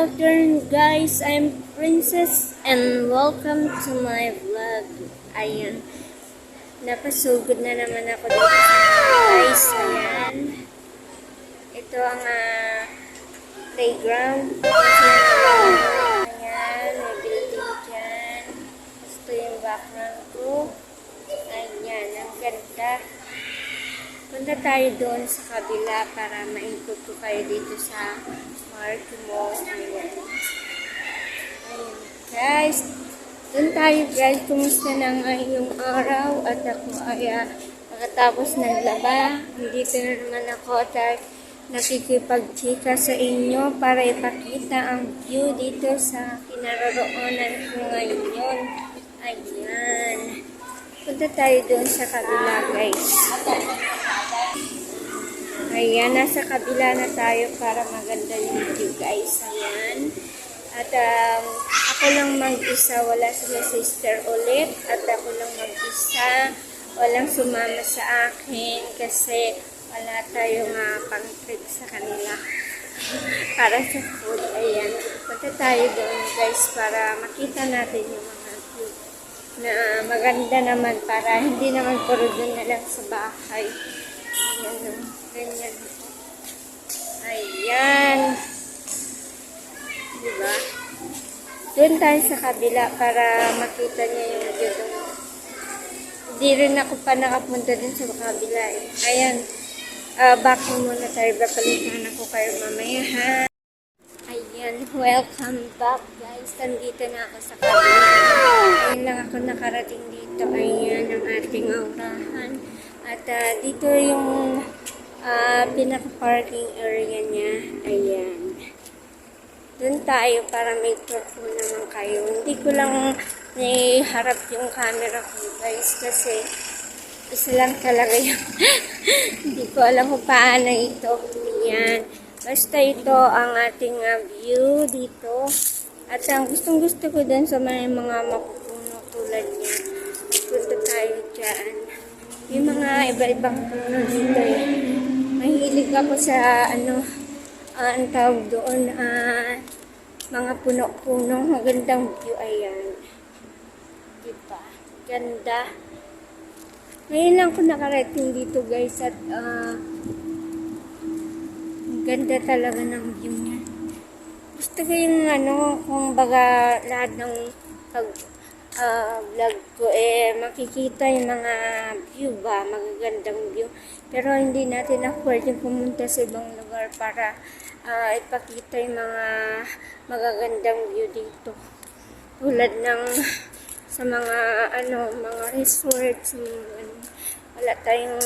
afternoon guys, I'm Princess and welcome to my vlog. Ayan, napasugod na naman ako dito guys. Ayan, ito ang playground. Ayan, may building dyan. Ito yung background ko. Ayan, ang ganda. Punta tayo doon sa kabila para ma-input ko kayo dito sa park mo. Ayan. Ayan. Guys, doon tayo guys. Kumusta na nga yung araw at ako ay nakatapos ng laba. Dito na naman ako at nakikipagchika sa inyo para ipakita ang view dito sa kinaroroonan ko ngayon. Ayan. Punta tayo doon sa kabila guys. Ayan, nasa kabila na tayo para maganda yung view guys. Ayan. At ako lang mag-isa, wala sila sister ulit. At ako lang mag-isa, walang sumama sa akin kasi wala tayong pang-trip sa kanila. Para sa food, ayan. Punta tayo doon guys para makita natin yung mga view na maganda naman para hindi naman puro doon na lang sa bahay. Ayan, ganyan. Ayan. Diba? Doon tayo sa kabila para makita niya yung dito. Hindi rin ako pa nakapunta din sa kabila eh. Ayan. Back muna tayo. Babalikan ako kayo mamaya ha. Ayan. Welcome back guys. Nandito na ako sa kabila. Ayan lang ako nakarating dito. Ayan ang ating aurahan. At dito yung pinaka-parking area niya. Ayan. Doon tayo para may tour po naman kayo. Hindi ko lang naiharap yung camera ko guys kasi isa lang talaga yung hindi ko alam kung paano ito. Ayan. Basta ito ang ating view dito. At ang gustong-gusto ko doon sa mga mapupuno tulad niya. Punta tayo dyan. May mga iba-ibang puno dito eh. Mahilig ako sa ang tawag doon, mga puno-puno. Magandang view, ayan. Diba? Ganda. Ngayon lang ko nakarating dito guys at ganda talaga ng view niya. Gusto ko yung kung baga lahat ng vlog ko makikita yung mga view ba, magagandang view. Pero hindi natin afford yung pumunta sa ibang lugar para ipakita yung mga magagandang view dito. Tulad ng sa mga mga resorts, wala tayong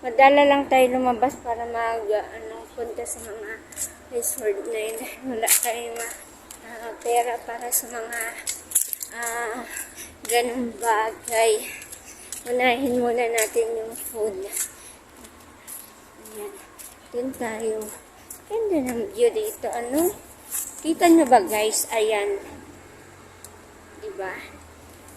madala lang tayo lumabas para punta sa mga resort na yun. Wala tayong pera para sa mga ganung bagay. Unahin muna natin yung food. Ayan. Doon tayo. Ganda ng view dito. Kita nyo ba guys? Ayan. Diba?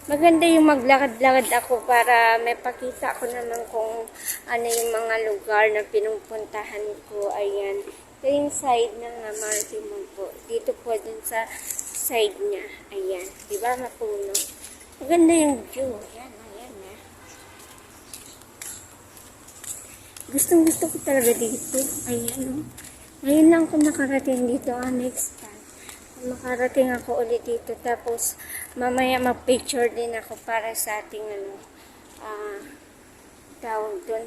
Maganda yung maglakad-lakad ako para may pakita ko naman kung ano yung mga lugar na pinupuntahan ko. Ayan. Ito yung side ng Martimon po. Dito po dun sa side niya. Ayan. Diba? Mapuno. Maganda yung view. Ayan. Gustong-gusto ko talaga dito. Ayan. Ngayon lang ako nakarating dito. Next time, makarating ako ulit dito. Tapos, mamaya mag-picture din ako para sa ating tawag doon.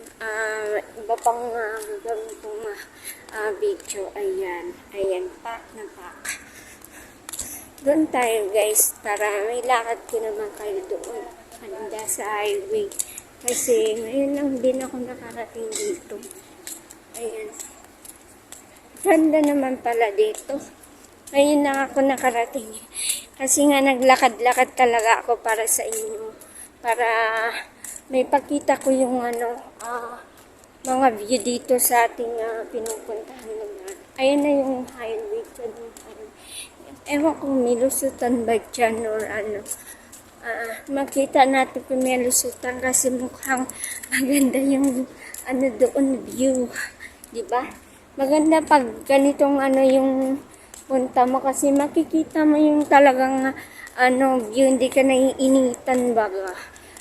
Iba pang gagawin kong video. Ayan. Ayan. Pack na pack. Doon tayo guys. Para may lakad ko naman kayo doon. Handa sa highway. Kasi ngayon lang din ako nakarating dito. Ayan. Ganda naman pala dito. Ngayon lang ako nakarating. Kasi nga naglakad-lakad talaga ako para sa inyo. Para may pakita ko yung mga view dito sa ating pinupuntahan lugar. Ayan na yung highway. Ewan kung may lusutan ba dyan or makita natin kung may lusutan kasi mukhang maganda yung doon view. Diba? Maganda pag ganitong yung punta mo kasi makikita mo yung talagang view, hindi ka naiinitan baga.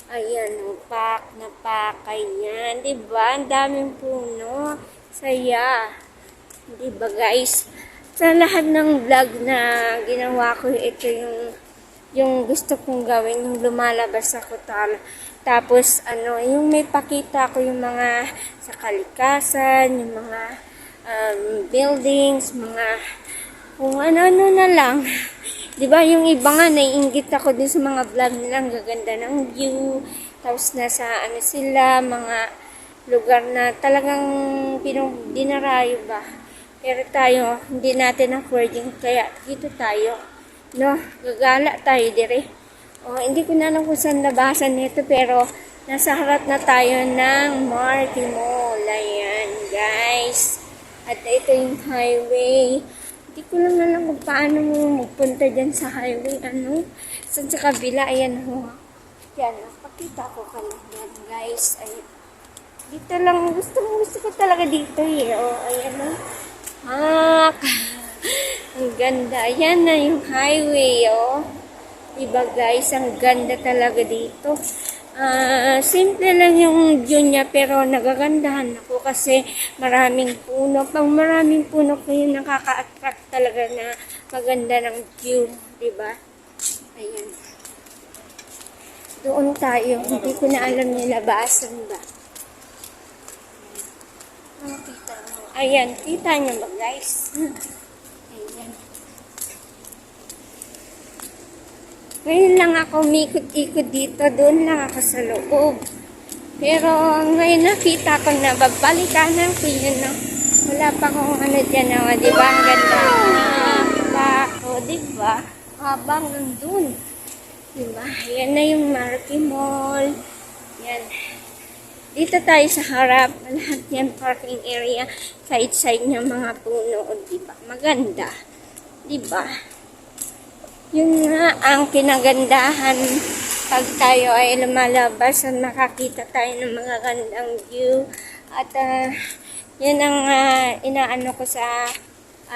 Ayan, pak na pak, ayan, diba? Ang daming puno, saya. Diba guys? Sa lahat ng vlog na ginawa ko, ito yung gusto kong gawin, yung lumalabas ako tapos yung may pakita ko yung mga sa kalikasan, yung mga buildings, mga kung ano-ano na lang. Diba yung iba nga, naiinggit ako din sa mga vlog nila, ang gaganda ng view, tapos nasa sila, mga lugar na talagang dinarayo ba. Pero tayo, hindi natin affording, kaya dito tayo. No, gagala tayo dire. Hindi ko na alam kung saan labasan nito, pero nasa harap na tayo ng Marty Mall. Ayan, guys. At ito yung highway. Hindi ko lang alam kung paano mo magpunta dyan sa highway. Saan sa kabila, ayan ho. Yan, pakita ko ka lang yan, guys. Ayan. Dito lang, gusto ko talaga dito eh. Ayan ho. Ang ganda. Ayan na yung highway, Diba guys, ang ganda talaga dito. Simple lang yung view niya, pero nagagandahan ako kasi maraming puno. Pag maraming puno kayo, nakaka-attract talaga na maganda ng view, diba? Ayan. Doon tayo. Hindi ko na alam nilabasan ba. Kita mo. Ayan, kita niyo ba guys? Ayan. Ngayon lang ako umikot-ikot dito, doon lang ako sa loob. Pero ngayon nakita ko na babalikanan ko yun, no? Wala pa akong dyan, no? Diba? Ang ganda. Diba? Habang nandun. Diba? Yan na yung Marty Mall. Yan. Dito tayo sa harap. Lahat yan parking area. Side-side niya mga puno. Diba? Maganda. Diba? Yun nga ang kinagandahan pag tayo ay lumalabas at makakita tayo ng mga gandang view. At yan ang inaano ko sa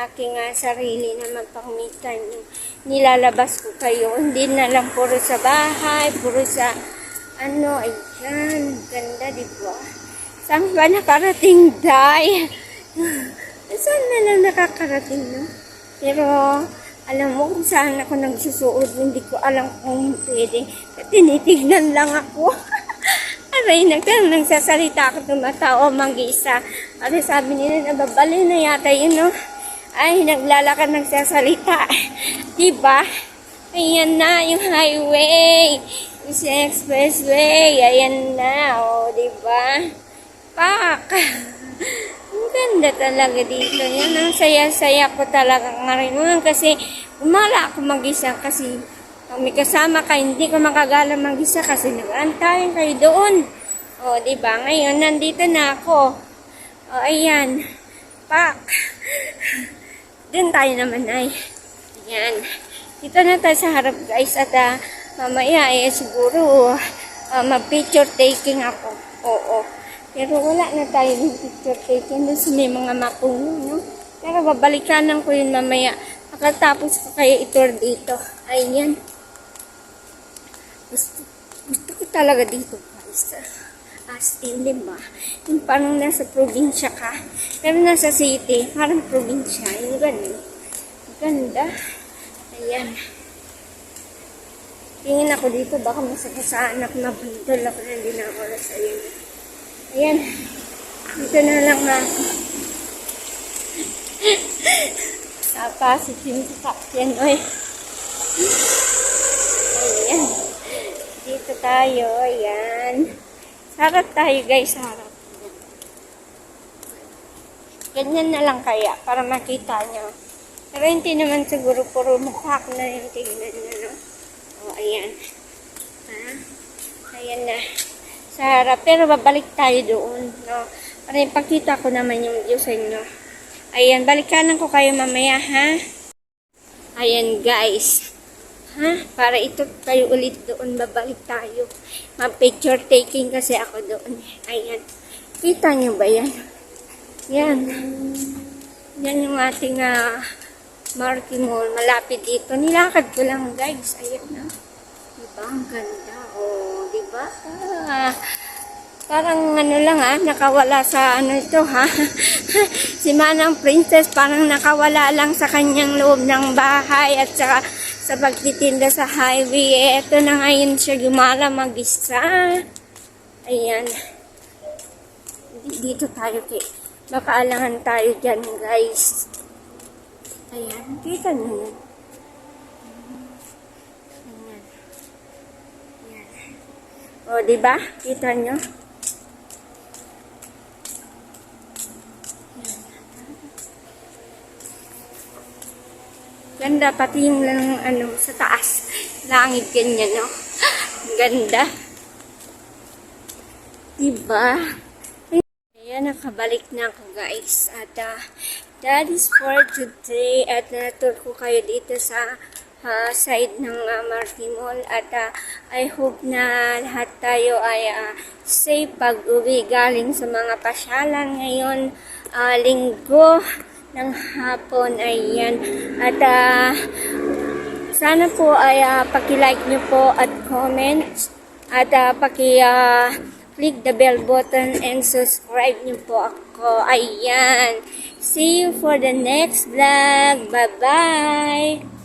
aking sarili na magpakmitan. Nilalabas ko kayo. Hindi na lang puro sa bahay, puro sa ayan, ganda, diba? Saan ba nakarating, Day? Saan na lang nakakarating, no? Pero alam mo kung saan ako nagsusuot, hindi ko alam kung pwede. Tinitignan lang ako. Aray, nagsasalita ako, tumatawa, mag-isa. At sabi nila, nababali na yata yun, no? Ay, naglalakad, nagsasalita. Diba? Ayan na, yung highway. Yung expressway. Ayan na, diba? Pak! Ang ganda talaga dito. Yan, ang saya-saya ko talaga ngayon kasi umala ako mag-isa kasi pag may kasama ka, hindi ko makagala mag-isa kasi nag-antayin kayo doon. Diba? Ngayon, nandito na ako. Ayan. Pak! Doon tayo naman ay. Ayan. Dito na tayo sa harap guys at mamaya siguro mag-picture taking ako. Oo. Pero wala na tayo ng picture taking doon sa may mga mapuno, no? Pero babalikanan ko yun mamaya. Pagkatapos ko kayo itour dito. Ayan. Gusto ko talaga dito, guys. As in, diba? Yung parang nasa probinsya ka. Pero nasa city, parang probinsya. Yung ganun. Ganda. Ayan. Tingin ako dito, baka masakasaan ako, mabundol ako na hindi na ako nasa yun. Ayan. Dito na lang ako. Napasit yung sasakyan, oy. Ayan. Dito tayo, ayan. Sarap tayo guys, sarap. Ganyan na lang kaya, para makita nyo. Pero hindi naman siguro puro mukha ko na yung tingnan nyo, no? Ayan. Ayan na. Sarap. Pero babalik tayo doon, no? Para ipakita ko naman yung view sa inyo. Ayan, balikanan ko kayo mamaya, ha? Ayan, guys. Para ito kayo ulit doon, babalik tayo. Ma-picture taking kasi ako doon. Ayan. Kita nyo ba yan? Yan. Yan yung ating Marky Mall, malapit dito. Nilakad ko lang guys. Ayan na. Diba? Ang ganda. Oh, diba? Parang ano lang nakawala sa ano ito si Manang Princess parang nakawala lang sa kanyang loob ng bahay at saka sa pagtitinda sa highway. Ito na ngayon siya gumala mag-isa. Ayan. Dito tayo makaalangan tayo dyan guys. Ayan. Kita nyo yan. Ayan. Ayan. O, diba? Kita nyo? Ganda, pati yung lang, sa taas. Langit ganyan, no? Ganda. Diba? Ayan, nakabalik na ako, guys. At, that is for today. At, natur ko kayo dito sa side ng Marky Mall. At, I hope na lahat tayo ay safe pag-uwi galing sa mga pasyalan ngayon. Linggo ng hapon, ayan. At sana po ay paki-like nyo po at comment at paki-click the bell button and subscribe nyo po ako. Ayan. See you for the next vlog. Bye-bye!